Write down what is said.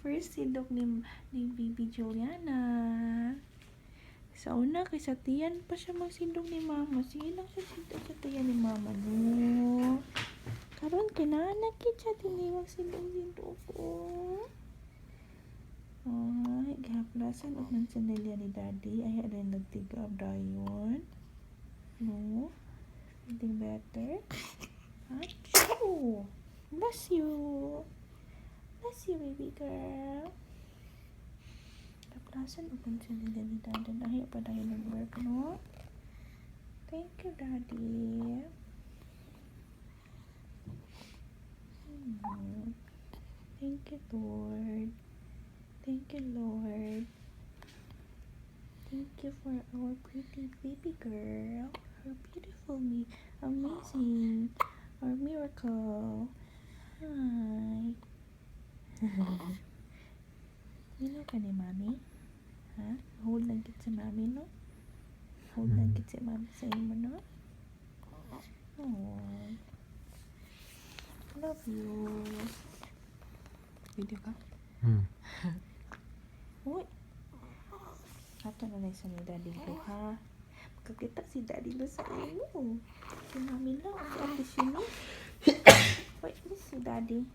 first sindok ni Baby Juliana. Sa una, kay sa tiyan pa siya magsindok ni Mama. Sige lang siya sindok sa tiyan ni Mama, no? Karon kinanakit siya, hindi magsindok-sindok ko. Ay, gahaplasan og ng sandalya ni Daddy. Ay, rin nagtigab dayon. No? Feeling better? Achoo! Bless you! Bless you, baby girl! Gahaplasan og ng sandalya ni Daddy. Ay, pa dayon nag-work, no? Thank you, Daddy. Thank you, Lord. Thank you, Lord. Thank you for our pretty baby girl. Her beautiful amazing, our miracle. Hi. Mino ka ni Mami? Ha? Hold lang kit si Mami, no? Hold lang kit si Mami sa imo, no? Oh. Love you. Video ka? Uy. Ato na lang sa ni Daddy Lo, ha? Magkakita si Daddy Lo sa iyo. Si Mami Lo, si Ate Shini. Wait, this si Daddy.